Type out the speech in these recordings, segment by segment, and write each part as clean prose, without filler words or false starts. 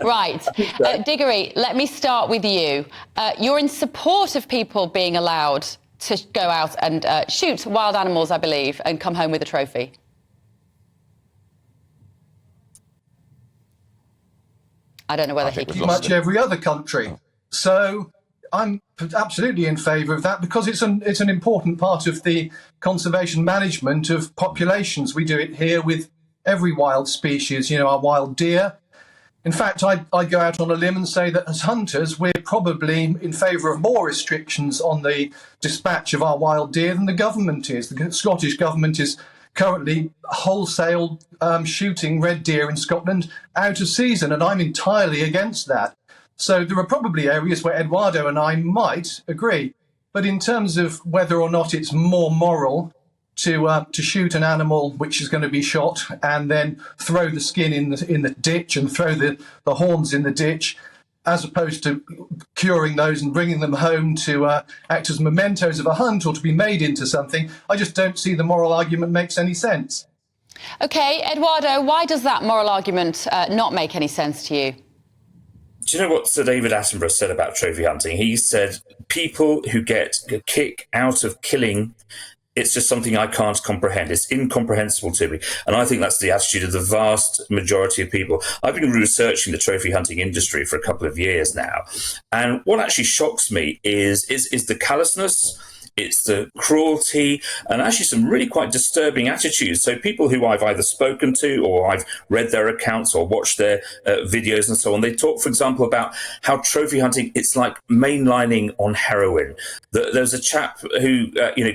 Right. Diggory, let me start with you. You're in support of people being allowed to go out and shoot wild animals, I believe, and come home with a trophy. I don't know whether he can. Pretty much every other country. So I'm absolutely in favour of that because it's an important part of the conservation management of populations. We do it here with every wild species, you know, our wild deer. In fact, I'd go out on a limb and say that as hunters, we're probably in favour of more restrictions on the dispatch of our wild deer than the government is. The Scottish government is currently wholesale shooting red deer in Scotland out of season, and I'm entirely against that. So there are probably areas where Eduardo and I might agree. But in terms of whether or not it's more moral to shoot an animal which is going to be shot and then throw the skin in the ditch and throw the horns in the ditch, as opposed to curing those and bringing them home to act as mementos of a hunt or to be made into something, I just don't see the moral argument makes any sense. OK, Eduardo, why does that moral argument not make any sense to you? Do you know what Sir David Attenborough said about trophy hunting? He said, people who get a kick out of killing, it's just something I can't comprehend. It's incomprehensible to me. And I think that's the attitude of the vast majority of people. I've been researching the trophy hunting industry for a couple of years now. And what actually shocks me is the callousness, it's the cruelty, and actually some really quite disturbing attitudes. So people who I've either spoken to or I've read their accounts or watched their videos and so on, they talk, for example, about how trophy hunting, it's like mainlining on heroin. There's a chap who,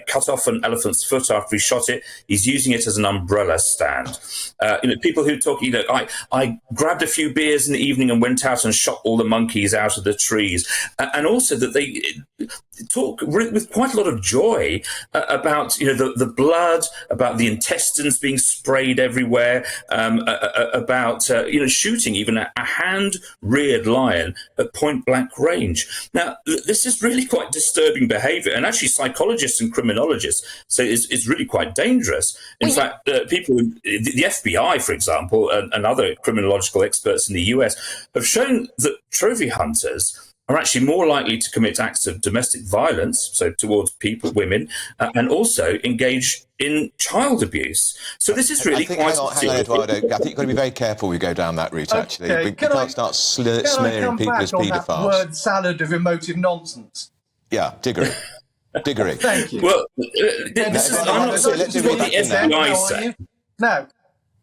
cut off an elephant's foot after he shot it. He's using it as an umbrella stand. People who talk, I grabbed a few beers in the evening and went out and shot all the monkeys out of the trees. And also that they talk with quite a lot of joy about the blood, about the intestines being sprayed everywhere, about shooting even a hand-reared lion at point-blank range. Now, this is really quite disturbing behaviour, and actually psychologists and criminologists say it's really quite dangerous. In fact, people, the FBI, for example, and other criminological experts in the US have shown that trophy hunters are actually more likely to commit acts of domestic violence, so towards people, women, and also engage in child abuse. So this is really hang on, Eduardo. I think you've got to be very careful we go down that route, actually. Okay. We can't start smearing people as paedophiles. That word salad of emotive nonsense. Yeah, Diggory. Diggory. Thank you. Well, this is what the FBI say. Now,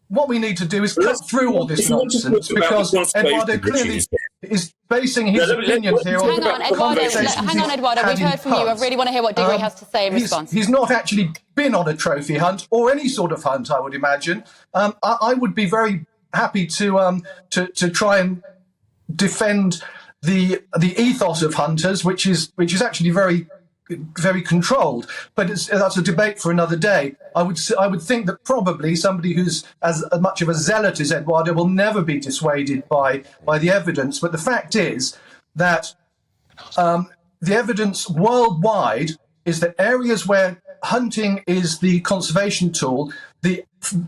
what we need to do is cut through all this nonsense because Eduardo clearly is basing his opinions here on... Hang on, Eduardo, we've heard from you. I really want to hear what Diggory has to say in response. He's not actually been on a trophy hunt or any sort of hunt, I would imagine. I would be very happy to try and defend the ethos of hunters, which is actually very controlled, but that's a debate for another day. I would think that probably somebody who's as much of a zealot as Eduardo will never be dissuaded by the evidence. But the fact is that the evidence worldwide is that areas where hunting is the conservation tool, the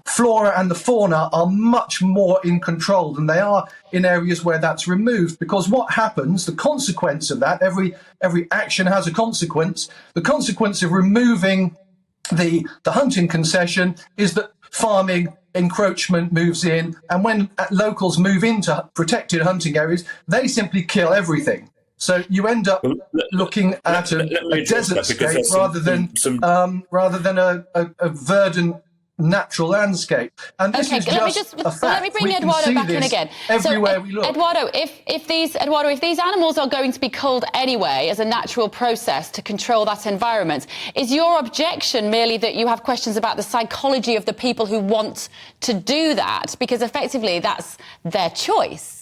flora and the fauna are much more in control than they are in areas where that's removed. Because what happens, the consequence of that, every action has a consequence. The consequence of removing the hunting concession is that farming encroachment moves in, and when locals move into protected hunting areas, they simply kill everything. So you end up looking at a desert scape rather than a verdant natural landscape. And this is just a fact. Let me bring Eduardo back in again. Everywhere we look. Eduardo, if these animals are going to be culled anyway as a natural process to control that environment, is your objection merely that you have questions about the psychology of the people who want to do that? Because effectively that's their choice.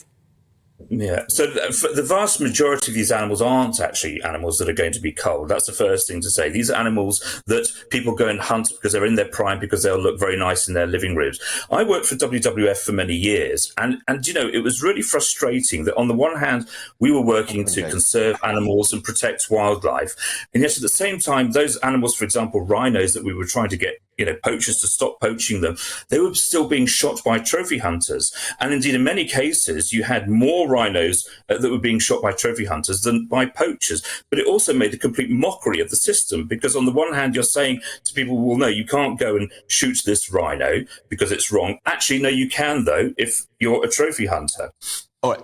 Yeah, so the vast majority of these animals aren't actually animals that are going to be culled. That's the first thing to say. These are animals that people go and hunt because they're in their prime, because they'll look very nice in their living rooms. I worked for WWF for many years, and it was really frustrating that on the one hand, we were working to conserve animals and protect wildlife, and yet at the same time, those animals, for example, rhinos that we were trying to get poachers to stop poaching them, they were still being shot by trophy hunters. And indeed, in many cases, you had more rhinos that were being shot by trophy hunters than by poachers. But it also made a complete mockery of the system, because on the one hand, you're saying to people, well, no, you can't go and shoot this rhino because it's wrong. Actually, no, you can, though, if you're a trophy hunter. All right,